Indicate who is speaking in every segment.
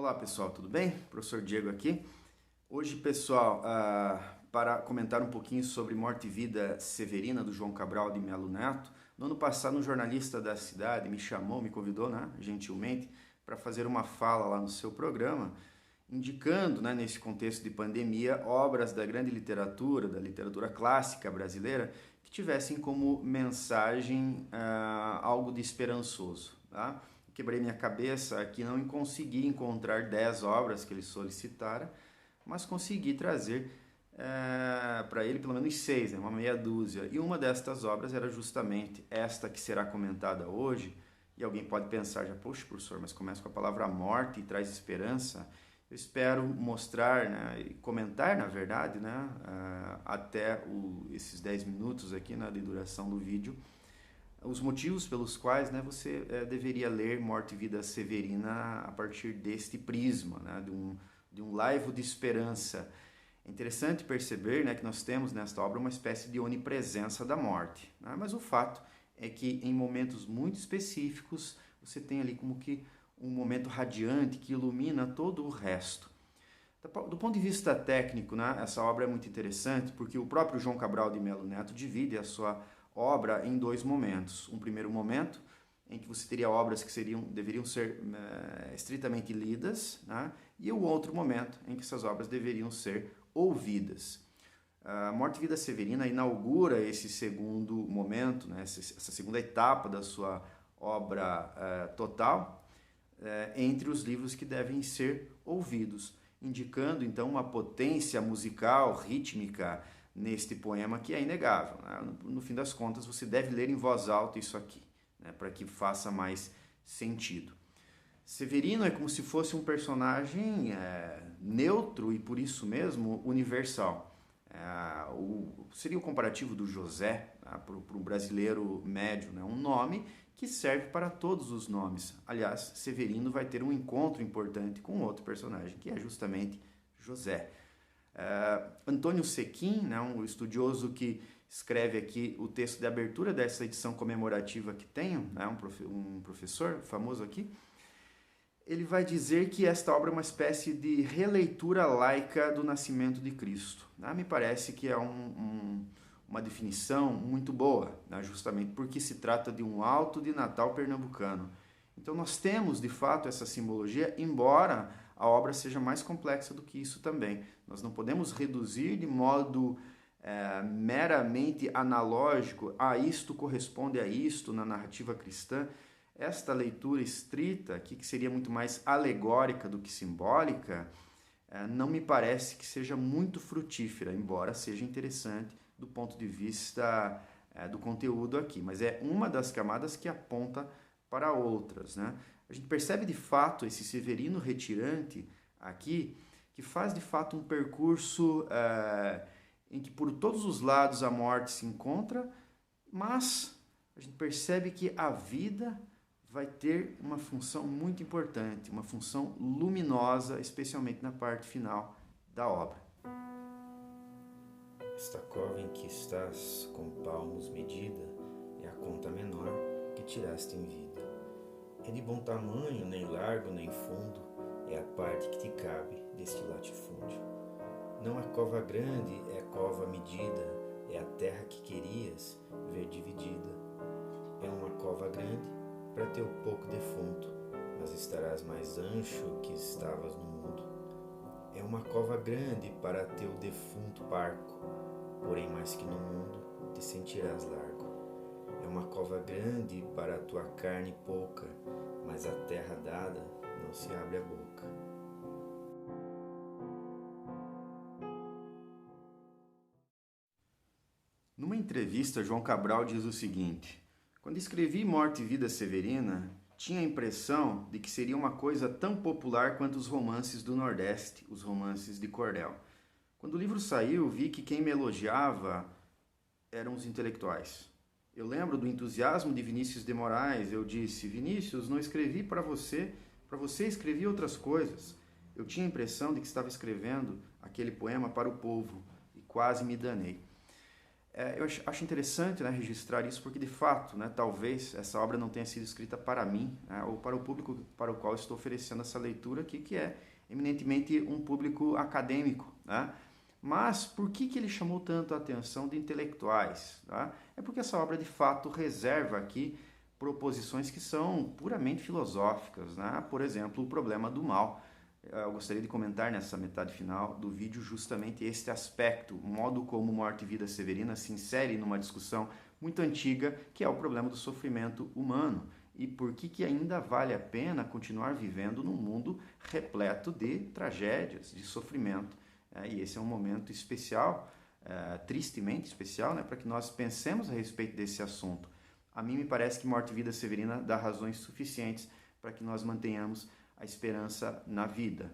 Speaker 1: Olá pessoal, tudo bem? Professor Diego aqui. Hoje, pessoal, para comentar um pouquinho sobre Morte e Vida Severina, do João Cabral de Melo Neto. No ano passado, um jornalista da cidade me convidou, gentilmente, para fazer uma fala lá no seu programa, indicando, nesse contexto de pandemia, obras da grande literatura, da literatura clássica brasileira, que tivessem como mensagem algo de esperançoso, tá? Quebrei minha cabeça aqui, não consegui encontrar 10 obras que ele solicitara, mas consegui trazer para ele pelo menos 6, uma meia dúzia. E uma destas obras era justamente esta que será comentada hoje. E alguém pode pensar, poxa, professor, mas começa com a palavra morte e traz esperança. Eu espero mostrar e comentar, na verdade, até esses 10 minutos aqui de duração do vídeo, os motivos pelos quais você deveria ler Morte e Vida Severina a partir deste prisma, de um laivo de esperança. É interessante perceber que nós temos nesta obra uma espécie de onipresença da morte, mas o fato é que em momentos muito específicos você tem ali como que um momento radiante que ilumina todo o resto. Do ponto de vista técnico, essa obra é muito interessante porque o próprio João Cabral de Melo Neto divide a sua obra em dois momentos. Um primeiro momento em que você teria obras que deveriam ser estritamente lidas, e o outro momento em que essas obras deveriam ser ouvidas. A Morte e Vida Severina inaugura esse segundo momento, essa segunda etapa da sua obra total, entre os livros que devem ser ouvidos, indicando então uma potência musical, rítmica, neste poema que é inegável. No fim das contas, você deve ler em voz alta isso aqui, para que faça mais sentido. Severino é como se fosse um personagem neutro e, por isso mesmo, universal. Seria o comparativo do José para o brasileiro médio, um nome que serve para todos os nomes. Aliás, Severino vai ter um encontro importante com outro personagem, que é justamente José. Antônio Sequin, um estudioso que escreve aqui o texto de abertura dessa edição comemorativa que tenho, um professor famoso aqui, ele vai dizer que esta obra é uma espécie de releitura laica do nascimento de Cristo. Me parece que é uma definição muito boa, justamente porque se trata de um alto de Natal pernambucano. Então nós temos, de fato, essa simbologia, embora a obra seja mais complexa do que isso também. Nós não podemos reduzir de modo meramente analógico, isto corresponde a isto na narrativa cristã. Esta leitura estrita, aqui, que seria muito mais alegórica do que simbólica, não me parece que seja muito frutífera, embora seja interessante do ponto de vista do conteúdo aqui. Mas é uma das camadas que aponta para outras. A gente percebe de fato esse Severino retirante aqui, que faz de fato um percurso em que por todos os lados a morte se encontra, mas a gente percebe que a vida vai ter uma função muito importante, uma função luminosa, especialmente na parte final da obra.
Speaker 2: Esta cova em que estás, com palmos medida, é a conta menor que tiraste em vida. É de bom tamanho, nem largo nem fundo, é a parte que te cabe deste latifúndio. Não é cova grande, é cova medida, é a terra que querias ver dividida. É uma cova grande para teu pouco defunto, mas estarás mais ancho que estavas no mundo. É uma cova grande para teu defunto parco, porém mais que no mundo te sentirás largo. É uma cova grande para a tua carne pouca, mas a terra dada não se abre a boca.
Speaker 1: Numa entrevista, João Cabral diz o seguinte: quando escrevi Morte e Vida Severina, tinha a impressão de que seria uma coisa tão popular quanto os romances do Nordeste, os romances de cordel. Quando o livro saiu, vi que quem me elogiava eram os intelectuais. Eu lembro do entusiasmo de Vinícius de Moraes. Eu disse: Vinícius, não escrevi para você escrevi outras coisas. Eu tinha a impressão de que estava escrevendo aquele poema para o povo e quase me danei. Eu acho interessante, né, registrar isso, porque de fato, né, talvez essa obra não tenha sido escrita para mim, né, ou para o público para o qual estou oferecendo essa leitura aqui, que é eminentemente um público acadêmico, né? Mas por que ele chamou tanto a atenção de intelectuais? Tá? É porque essa obra de fato reserva aqui proposições que são puramente filosóficas, né? Por exemplo, o problema do mal. Eu gostaria de comentar nessa metade final do vídeo justamente este aspecto, o modo como Morte e Vida Severina se insere numa discussão muito antiga, que é o problema do sofrimento humano e por que ainda vale a pena continuar vivendo num mundo repleto de tragédias, de sofrimento. E esse é um momento especial, tristemente especial, né, para que nós pensemos a respeito desse assunto. A mim me parece que Morte e Vida Severina dá razões suficientes para que nós mantenhamos a esperança na vida.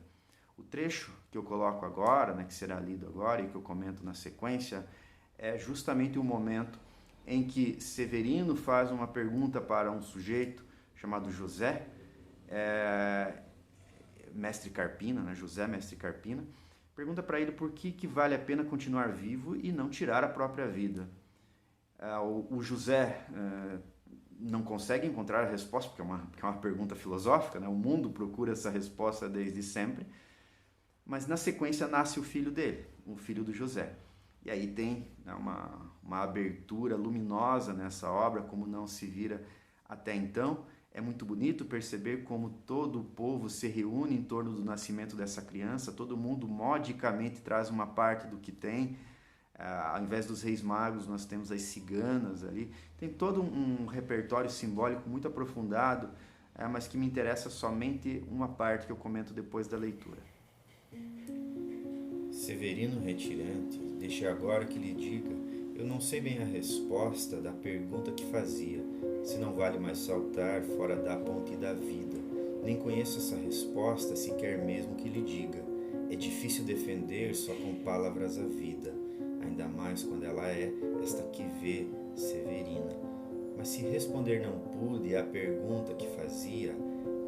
Speaker 1: O trecho que eu coloco agora, né, que será lido agora e que eu comento na sequência, é justamente o momento em que Severino faz uma pergunta para um sujeito chamado José, Mestre Carpina, né, José Mestre Carpina, pergunta para ele por que vale a pena continuar vivo e não tirar a própria vida. O José não consegue encontrar a resposta, porque é uma pergunta filosófica, né? O mundo procura essa resposta desde sempre, mas na sequência nasce o filho dele, o filho do José. E aí tem, né, uma abertura luminosa nessa obra, como não se vira até então. É muito bonito perceber como todo o povo se reúne em torno do nascimento dessa criança, todo mundo modicamente traz uma parte do que tem. Ao invés dos reis magos, nós temos as ciganas ali. Tem todo um repertório simbólico muito aprofundado, mas que me interessa somente uma parte que eu comento depois da leitura.
Speaker 2: Severino retirante, deixe agora que lhe diga, eu não sei bem a resposta da pergunta que fazia, se não vale mais saltar fora da ponte da vida. Nem conheço essa resposta, se quer mesmo que lhe diga. É difícil defender só com palavras a vida, ainda mais quando ela é esta que vê, Severina. Mas se responder não pude à pergunta que fazia,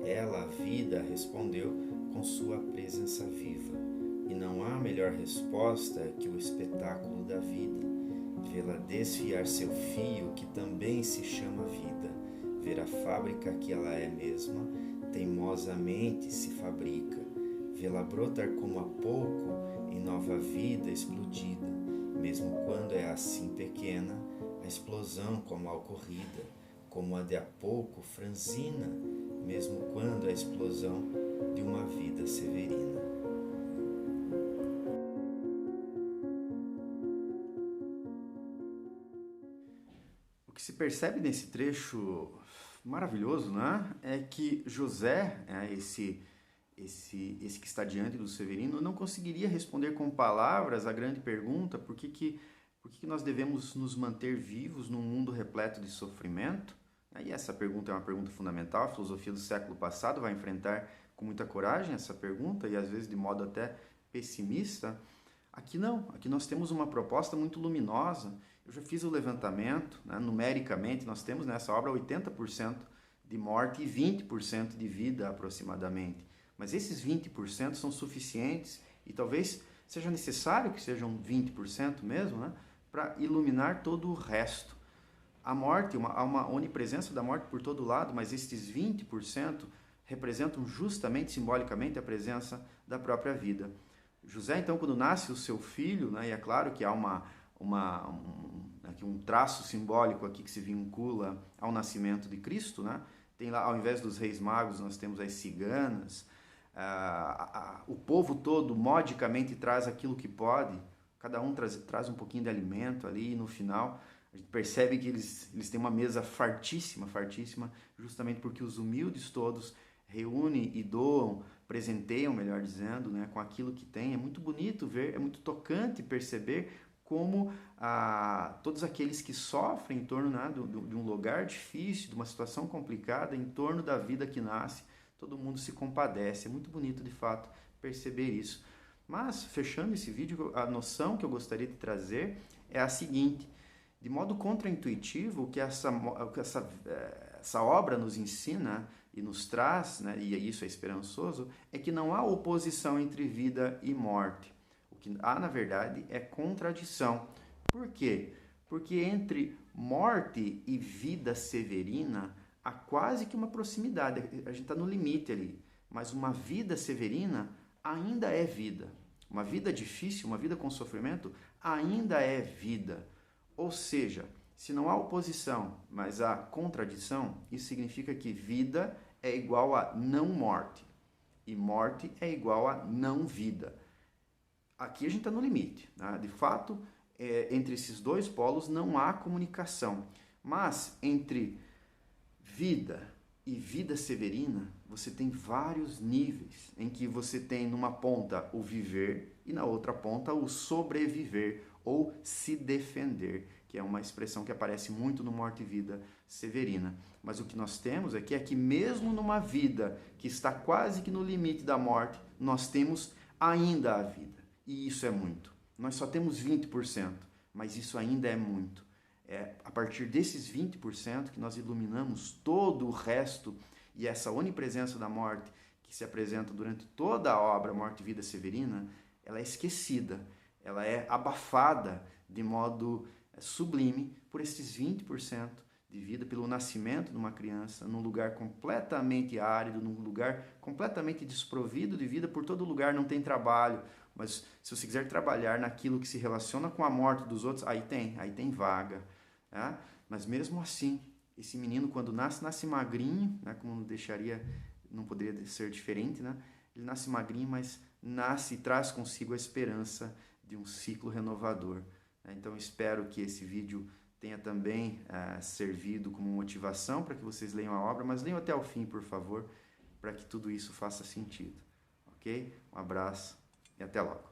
Speaker 2: ela, a vida, respondeu com sua presença viva. E não há melhor resposta que o espetáculo da vida. Vê-la desfiar seu fio, que também se chama vida. Ver a fábrica que ela é mesma, teimosamente se fabrica. Vê-la brotar como há pouco, em nova vida explodida. Mesmo quando é assim pequena, a explosão como a ocorrida, como a de há pouco franzina, mesmo quando a explosão de uma vida severina.
Speaker 1: O que se percebe nesse trecho maravilhoso, né, é que José, esse que está diante do Severino, não conseguiria responder com palavras a grande pergunta: por que nós devemos nos manter vivos num mundo repleto de sofrimento? E essa pergunta é uma pergunta fundamental. A filosofia do século passado vai enfrentar com muita coragem essa pergunta, e às vezes de modo até pessimista. Aqui não, aqui nós temos uma proposta muito luminosa. Eu já fiz o levantamento, né? Numericamente nós temos nessa obra 80% de morte e 20% de vida aproximadamente. Mas esses 20% são suficientes, e talvez seja necessário que sejam 20% mesmo, né, para iluminar todo o resto. A morte, há uma onipresença da morte por todo lado, mas esses 20% representam justamente, simbolicamente, a presença da própria vida. José, então, quando nasce o seu filho, né, e é claro que há um traço simbólico aqui que se vincula ao nascimento de Cristo, né? Tem lá, ao invés dos reis magos, nós temos as ciganas. O povo todo modicamente traz aquilo que pode, cada um traz um pouquinho de alimento ali, e no final a gente percebe que eles têm uma mesa fartíssima, justamente porque os humildes todos reúnem e doam, presenteiam, melhor dizendo, né, com aquilo que têm. É muito bonito ver, é muito tocante perceber como todos aqueles que sofrem em torno, né, de um lugar difícil, de uma situação complicada, em torno da vida que nasce, todo mundo se compadece. É muito bonito, de fato, perceber isso. Mas, fechando esse vídeo, a noção que eu gostaria de trazer é a seguinte: de modo contraintuitivo, o que essa obra nos ensina e nos traz, né, e isso é esperançoso, é que não há oposição entre vida e morte. O que há, na verdade, é contradição. Por quê? Porque entre morte e vida severina há quase que uma proximidade. A gente está no limite ali. Mas uma vida severina ainda é vida. Uma vida difícil, uma vida com sofrimento, ainda é vida. Ou seja, se não há oposição, mas há contradição, isso significa que vida é igual a não morte. E morte é igual a não vida. Aqui a gente está no limite. Né? De fato, entre esses dois polos não há comunicação. Mas entre vida e vida severina, você tem vários níveis em que você tem numa ponta o viver e na outra ponta o sobreviver ou se defender, que é uma expressão que aparece muito no Morte e Vida Severina. Mas o que nós temos aqui é que mesmo numa vida que está quase que no limite da morte, nós temos ainda a vida. E isso é muito. Nós só temos 20%, mas isso ainda é muito. É a partir desses 20% que nós iluminamos todo o resto e essa onipresença da morte que se apresenta durante toda a obra Morte e Vida Severina, ela é esquecida, ela é abafada de modo sublime por esses 20% de vida, pelo nascimento de uma criança num lugar completamente árido, num lugar completamente desprovido de vida. Por todo lugar não tem trabalho, mas se você quiser trabalhar naquilo que se relaciona com a morte dos outros, aí tem vaga. Tá? Mas mesmo assim, esse menino quando nasce magrinho, né, como não poderia ser diferente, né? Ele nasce magrinho, mas nasce e traz consigo a esperança de um ciclo renovador. Então espero que esse vídeo tenha também servido como motivação para que vocês leiam a obra, mas leiam até o fim, por favor, para que tudo isso faça sentido. Ok? Um abraço e até logo.